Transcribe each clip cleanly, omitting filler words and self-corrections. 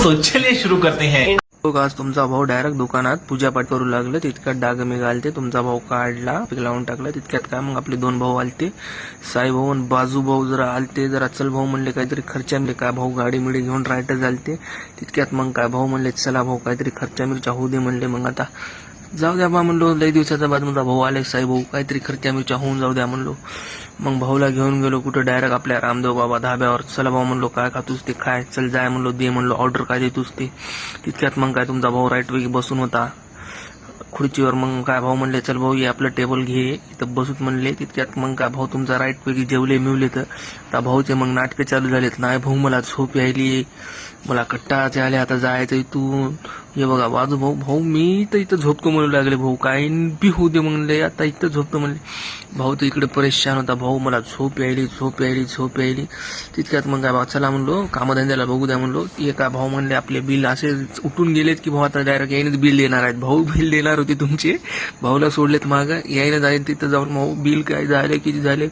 तो चलिए शुरू करते हैं। आज तुमचा भाऊ डायरेक्ट दुकानात पूजापाठ करू लागले, तितक्यात डाग मी घालते. तुमचा भाऊ काढला, पीक लावून टाकला. तितक्यात काय मग आपले दोन भाऊ आलते, साई भाऊ आणि बाजू भाऊ जरा आलते. जरा चल भाऊ म्हणले काहीतरी खर्चा मिळले. काय भाऊ गाडी मिडी घेऊन रायटर झालते. तितक्यात मग काय भाऊ म्हणले चला भाऊ काहीतरी खर्चा मिरच्या होऊ दे म्हणले. मग आता जाऊ द्या बा म्हणलो, लई दिवसाचा बाद माझा भाऊ आले. साई भाऊ काहीतरी खर्चा मिरच्या होऊन जाऊ द्या म्हणलो. मग भाऊला घेऊन गेलो कुठं डायरेक्ट आपल्या रामदेव बाबा धाब्यावर. चला भाऊ म्हणलो काय खातोस ते खाय, चल जाय म्हणलो, दे म्हणलो ऑर्डर काय देतोस ते. तितक्यात मग काय तुमचा भाऊ राईट वेगी बसून होता खुर्चीवर. मग काय भाऊ म्हणले चल भाऊ ये आपलं टेबल घे इथं बसूत म्हणले. तितक्यात मग काय भाऊ तुमचा राईट पैकी जेवले मिवले. तर भाऊचे मग नाटकं चालू झालेत. नाही भाऊ मला झोप यायली, मला कट्टाचे आले, आता जायचं इथून. हे बघा बाजू भाऊ, भाऊ मी तर इथं झोपतो म्हणू लागले. भाऊ काय बी होऊ दे म्हणले, आता इथं झोपतो म्हणले. भाऊ तर इकडे परेशान होता. भाऊ मला झोप यायली झोप यायली झोप यायली. तितक्यात मग काय चला म्हणलो कामधंद्याला बघू द्या म्हणलो. ते काय भाऊ म्हणले आपले बिल असे उठून गेलेत की भाऊ आता डायरेक्ट यायनेच बिल देणार आहेत. भाऊ बिल देणार होते तुमचे, भाऊला सोडलेत मागं, यायला जाईल तिथं जाऊन भाऊ बिल काय झाले किती झाले.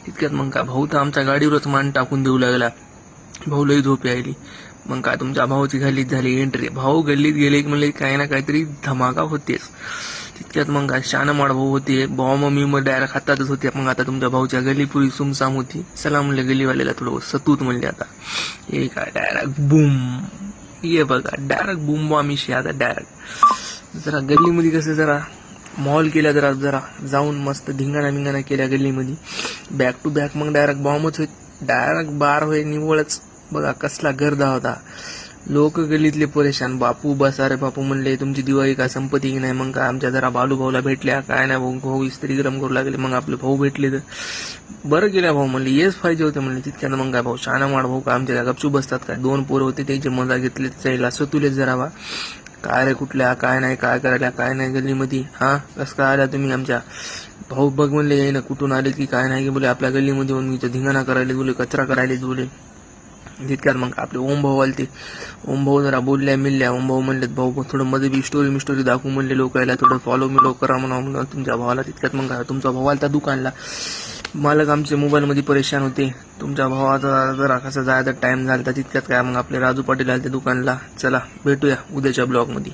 तितक्यात मग काय भाऊ तर आमच्या गाडीवरच मान टाकून देऊ लागला. भाऊ लई झोप यायली. मग काय तुमच्या भाऊची गल्लीत झाली एंट्री. भाऊ गल्लीत गेले की म्हणले काही ना काहीतरी धमाका होतेच. तितक्यात मग काय शानमाड भाऊ होते. भाऊ मग मी डायरेक्ट हातातच होते. मग आता तुमच्या भाऊच्या गल्ली पुरी सुमसाम होती. चला म्हणले गल्लीवाल्याला थोडं सतूत म्हणले. आता हे काय डायरेक्ट बूम, ये बघा डायरेक्ट बूम बॉमिशी. आता डायरेक्ट जरा गल्लीमध्ये कसं जरा मॉल केल्या, जरा जरा जाऊन मस्त धिंगाणा बिंगाणा केल्या गल्लीमध्ये. बॅक टू बॅक मग डायरेक्ट बॉम्बच होत, डायरेक्ट बार होय निवळच. बघा कसला गर्दा होता. लोक गल्लीतले परेशान. बापू बस अरे बापू म्हणले तुमची दिवाळी काय संपत्ती की नाही. मग काय आमच्या जरा बालू भाऊला भेटल्या, काय नाही भाऊ, भाऊ इस्त्री गरम करू लागले. मग आपले भाऊ भेटले तर बरं गेल्या भाऊ म्हणले, येच पाहिजे होते म्हणले. तितक्यानं मग काय भाऊ शानामाड भाऊ का आमच्या गपचूप बसतात काय. दोन पोरं होते त्याची मजा घेतली, त्याला असं तुलेच जरा बा काय रे कुठल्या काय नाही काय करायला काय नाही गल्लीमध्ये. हा कसं काय आल्या तुम्ही आमच्या भाऊ बघ म्हणले, येईन कुठून आले की काय नाही की बोले आपल्या गल्लीमध्ये येऊन इथं धिंगाणा करायला बोले, कचरा करायला बोले. तितक्यात मग आपले ओम भाऊ आले. ते ओम भाऊ जरा बोलल्या मिळल्या. ओम भाऊ म्हणले भाऊ थोडं मध्ये बी स्टोरी दाखवू म्हणले लोकायला, थोडं फॉलो मी करा म्हणून तुमच्या भावाला. तितक्यात मग तुमचा भाऊ आला त्या दुकानला. मालक आमचे मोबाईलमध्ये परेशान होते. तुमच्या भावाचा जरा कसं जायचा टाइम झाला. तितक्यात काय मग आपले राजू पाटील आले त्या दुकानला. चला भेटूया उद्याच्या ब्लॉगमध्ये.